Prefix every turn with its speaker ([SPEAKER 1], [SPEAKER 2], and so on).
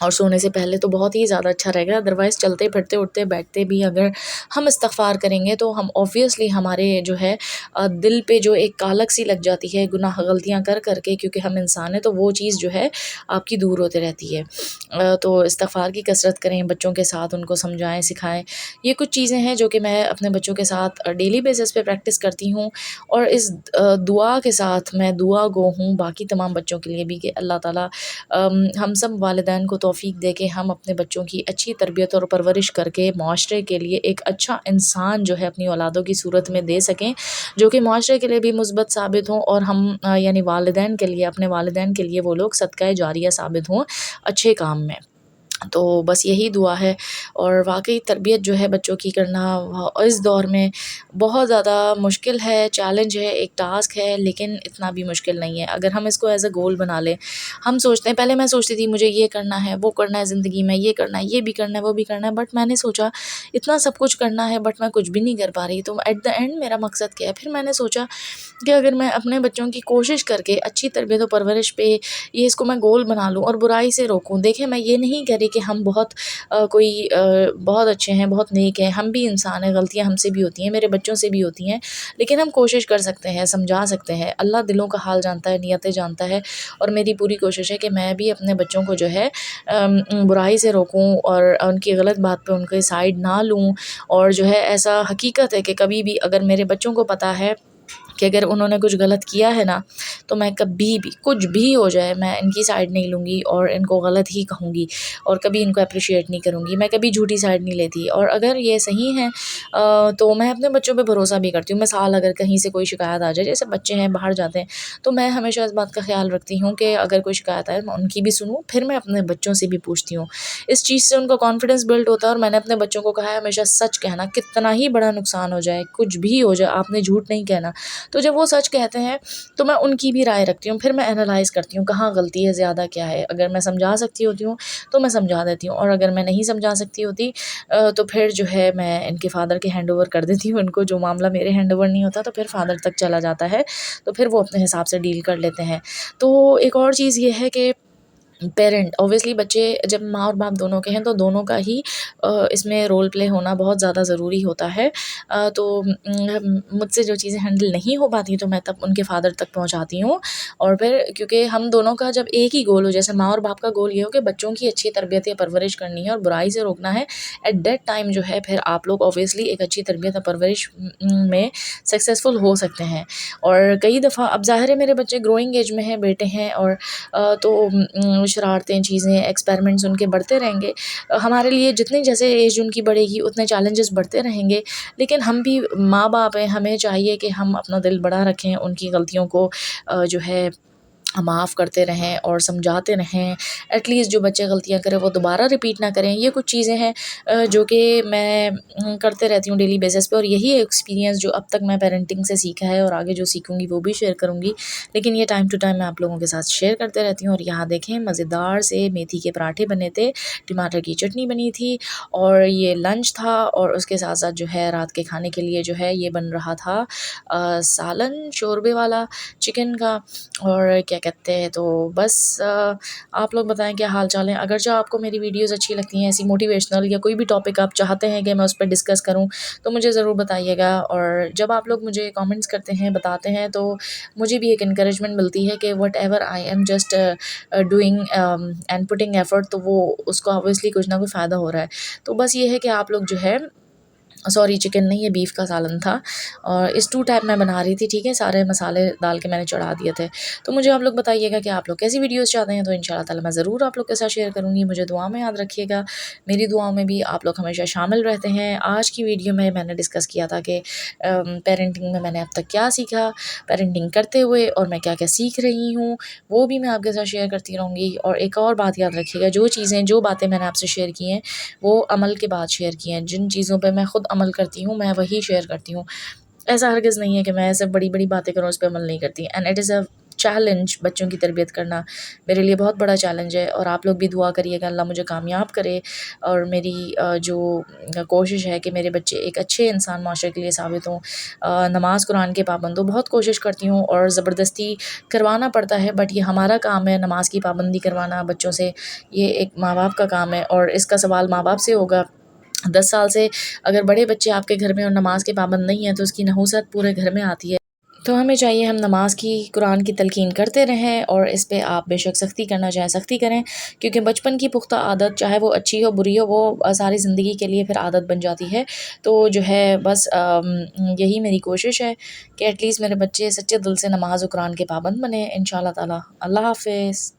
[SPEAKER 1] اور سونے سے پہلے تو بہت ہی زیادہ اچھا رہے گا، ادروائز چلتے پھرتے اٹھتے بیٹھتے بھی اگر ہم استغفار کریں گے تو ہم اوبویسلی ہمارے جو ہے دل پہ جو ایک کالک سی لگ جاتی ہے گناہ غلطیاں کر کر کے، کیونکہ ہم انسان ہیں، تو وہ چیز جو ہے آپ کی دور ہوتے رہتی ہے۔ تو استغفار کی کثرت کریں، بچوں کے ساتھ ان کو سمجھائیں سکھائیں۔ یہ کچھ چیزیں ہیں جو کہ میں اپنے بچوں کے ساتھ ڈیلی بیسس پہ پریکٹس کرتی ہوں، اور اس دعا کے ساتھ میں دعا گو ہوں باقی تمام بچوں کے لیے بھی کہ اللہ تعالیٰ ہم سب والدین کو توفیق دے کہ ہم اپنے بچوں کی اچھی تربیت اور پرورش کر کے معاشرے کے لیے ایک اچھا انسان جو ہے اپنی اولادوں کی صورت میں دے سکیں، جو کہ معاشرے کے لیے بھی مثبت ثابت ہوں، اور ہم یعنی والدین کے لیے، اپنے والدین کے لیے وہ لوگ صدقہ جاریہ ثابت ہوں اچھے کام میں۔ تو بس یہی دعا ہے۔ اور واقعی تربیت جو ہے بچوں کی کرنا اس دور میں بہت زیادہ مشکل ہے، چیلنج ہے، ایک ٹاسک ہے، لیکن اتنا بھی مشکل نہیں ہے اگر ہم اس کو ایز اے گول بنا لیں۔ ہم سوچتے ہیں، پہلے میں سوچتی تھی مجھے یہ کرنا ہے، وہ کرنا ہے، زندگی میں یہ کرنا ہے، یہ بھی کرنا ہے، وہ بھی کرنا ہے، بٹ میں نے سوچا اتنا سب کچھ کرنا ہے بٹ میں کچھ بھی نہیں کر پا رہی، تو ایٹ دا اینڈ میرا مقصد کیا ہے؟ پھر میں نے سوچا کہ اگر میں اپنے بچوں کی کوشش کر کے اچھی تربیت و پرورش پہ یہ اس کو میں گول بنا لوں اور برائی سے روکوں۔ دیکھیں، میں یہ نہیں کہہ رہی کہ ہم بہت بہت اچھے ہیں، بہت نیک ہیں، ہم بھی انسان ہیں، غلطیاں ہم سے بھی ہوتی ہیں، میرے بچوں سے بھی ہوتی ہیں، لیکن ہم کوشش کر سکتے ہیں، سمجھا سکتے ہیں۔ اللہ دلوں کا حال جانتا ہے، نیتیں جانتا ہے، اور میری پوری کوشش ہے کہ میں بھی اپنے بچوں کو جو ہے برائی سے روکوں اور ان کی غلط بات پہ ان کے سائڈ نہ لوں۔ اور جو ہے ایسا حقیقت ہے کہ کبھی بھی اگر میرے بچوں کو پتہ ہے کہ اگر انہوں نے کچھ غلط کیا ہے نا، تو میں کبھی بھی کچھ بھی ہو جائے میں ان کی سائڈ نہیں لوں گی اور ان کو غلط ہی کہوں گی، اور کبھی ان کو اپریشیٹ نہیں کروں گی، میں کبھی جھوٹی سائڈ نہیں لیتی۔ اور اگر یہ صحیح ہیں تو میں اپنے بچوں پہ بھروسہ بھی کرتی ہوں۔ مثال، اگر کہیں سے کوئی شکایت آ جائے، جیسے بچے ہیں باہر جاتے ہیں، تو میں ہمیشہ اس بات کا خیال رکھتی ہوں کہ اگر کوئی شکایت آئے میں ان کی بھی سنوں، پھر میں اپنے بچوں سے بھی پوچھتی ہوں۔ اس چیز سے ان کا کانفیڈنس بلڈ ہوتا ہے، اور میں نے اپنے بچوں کو کہا ہے ہمیشہ سچ کہنا، کتنا ہی بڑا نقصان ہو جائے، کچھ بھی ہو جائے، آپ نے جھوٹ نہیں کہنا۔ تو جب وہ سچ کہتے ہیں تو میں ان کی بھی رائے رکھتی ہوں، پھر میں انالائز کرتی ہوں کہاں غلطی ہے، زیادہ کیا ہے۔ اگر میں سمجھا سکتی ہوتی ہوں تو میں سمجھا دیتی ہوں، اور اگر میں نہیں سمجھا سکتی ہوتی تو پھر جو ہے میں ان کے فادر کے ہینڈ اوور کر دیتی ہوں ان کو۔ جو معاملہ میرے ہینڈ اوور نہیں ہوتا تو پھر فادر تک چلا جاتا ہے، تو پھر وہ اپنے حساب سے ڈیل کر لیتے ہیں۔ تو ایک اور چیز یہ ہے کہ پیرنٹ اوبویسلی، بچے جب ماں اور باپ دونوں کے ہیں تو دونوں کا ہی اس میں رول پلے ہونا بہت زیادہ ضروری ہوتا ہے۔ تو مجھ سے جو چیزیں ہینڈل نہیں ہو پاتی تو میں تب ان کے فادر تک پہنچاتی ہوں، اور پھر کیونکہ ہم دونوں کا جب ایک ہی گول ہو، جیسے ماں اور باپ کا گول یہ ہو کہ بچوں کی اچھی تربیت یا پرورش کرنی ہے اور برائی سے روکنا ہے، ایٹ دیٹ ٹائم جو ہے پھر آپ لوگ اوبویسلی ایک اچھی تربیت اور پرورش میں سکسیزفل ہو سکتے ہیں۔ اور کئی دفعہ اب ظاہر ہے میرے بچے گروئنگ ایج میں ہیں، بیٹے ہیں، اور تو شرارتیں، چیزیں، ایکسپیریمنٹس ان کے بڑھتے رہیں گے۔ ہمارے لیے جتنے جیسے ایج ان کی بڑھے گی اتنے چیلنجز بڑھتے رہیں گے، لیکن ہم بھی ماں باپ ہیں، ہمیں چاہیے کہ ہم اپنا دل بڑا رکھیں، ان کی غلطیوں کو جو ہے معاف کرتے رہیں اور سمجھاتے رہیں، ایٹ لیسٹ جو بچے غلطیاں کریں وہ دوبارہ ریپیٹ نہ کریں۔ یہ کچھ چیزیں ہیں جو کہ میں کرتے رہتی ہوں ڈیلی بیسس پہ، اور یہی ایکسپیرینس جو اب تک میں پیرنٹنگ سے سیکھا ہے، اور آگے جو سیکھوں گی وہ بھی شیئر کروں گی، لیکن یہ ٹائم ٹو ٹائم میں آپ لوگوں کے ساتھ شیئر کرتے رہتی ہوں۔ اور یہاں دیکھیں، مزیدار سے میتھی کے پراٹھے بنے تھے، ٹماٹر کی چٹنی بنی تھی، اور یہ لنچ تھا، اور اس کے ساتھ ساتھ جو ہے رات کے کھانے کے لیے جو ہے یہ بن رہا تھا سالن شوربے والا چکن کا، اور کیا کہتے ہیں، تو بس آپ لوگ بتائیں کیا حال چال ہیں۔ اگرچہ آپ کو میری ویڈیوز اچھی لگتی ہیں، ایسی موٹیویشنل، یا کوئی بھی ٹاپک آپ چاہتے ہیں کہ میں اس پہ ڈسکس کروں، تو مجھے ضرور بتائیے گا۔ اور جب آپ لوگ مجھے کامنٹس کرتے ہیں، بتاتے ہیں، تو مجھے بھی ایک انکریجمنٹ ملتی ہے کہ what ever I am just doing and putting effort, تو وہ اس کو اوبویسلی کچھ نہ کچھ فائدہ ہو رہا ہے۔ تو بس یہ ہے کہ آپ لوگ جو ہے، سوری چکن نہیں، یہ بیف کا سالن تھا، اور اس 2 ٹائپ میں بنا رہی تھی، ٹھیک ہے، سارے مسالے ڈال کے میں نے چڑھا دیے تھے۔ تو مجھے آپ لوگ بتائیے گا کہ آپ لوگ کیسی ویڈیوز چاہتے ہیں، تو ان شاء اللہ تعالیٰ میں ضرور آپ لوگ کے ساتھ شیئر کروں گی۔ مجھے دعا میں یاد رکھیے گا، میری دعاؤں میں بھی آپ لوگ ہمیشہ شامل رہتے ہیں۔ آج کی ویڈیو میں نے ڈسکس کیا تھا کہ پیرنٹنگ میں نے اب تک کیا سیکھا، پیرنٹنگ کرتے ہوئے، اور میں کیا کیا سیکھ رہی ہوں، وہ بھی میں آپ کے ساتھ شیئر کرتی رہوں گی۔ اور ایک اور بات یاد رکھیے گا، جو باتیں میں نے آپ سے شیئر کی ہیں وہ عمل کے بعد شیئر کی ہیں۔ جن چیزوں پہ میں خود عمل کرتی ہوں میں وہی شیئر کرتی ہوں، ایسا ہرگز نہیں ہے کہ میں ایسے بڑی بڑی باتیں کروں اس پہ عمل نہیں کرتی۔ And it is a challenge بچوں کی تربیت کرنا میرے لیے بہت بڑا چیلنج ہے، اور آپ لوگ بھی دعا کریے گا اللہ مجھے کامیاب کرے، اور میری جو کوشش ہے کہ میرے بچے ایک اچھے انسان معاشرے کے لیے ثابت ہوں، نماز قرآن کے پابند ہوں۔ بہت کوشش کرتی ہوں اور زبردستی کروانا پڑتا ہے، بٹ یہ ہمارا کام ہے نماز کی پابندی کروانا بچوں سے، یہ ایک ماں باپ کا کام ہے، اور اس کا سوال ماں باپ سے ہوگا۔ 10 سال سے اگر بڑے بچے آپ کے گھر میں اور نماز کے پابند نہیں ہیں تو اس کی نحوست پورے گھر میں آتی ہے۔ تو ہمیں چاہیے ہم نماز کی قرآن کی تلقین کرتے رہیں، اور اس پہ آپ بے شک سختی کرنا چاہیں سختی کریں، کیونکہ بچپن کی پختہ عادت چاہے وہ اچھی ہو بری ہو وہ ساری زندگی کے لیے پھر عادت بن جاتی ہے۔ تو جو ہے بس یہی میری کوشش ہے کہ ایٹ لیسٹ میرے بچے سچے دل سے نماز و قرآن کے پابند بنیں ان شاء اللہ تعالیٰ۔ اللہ حافظ۔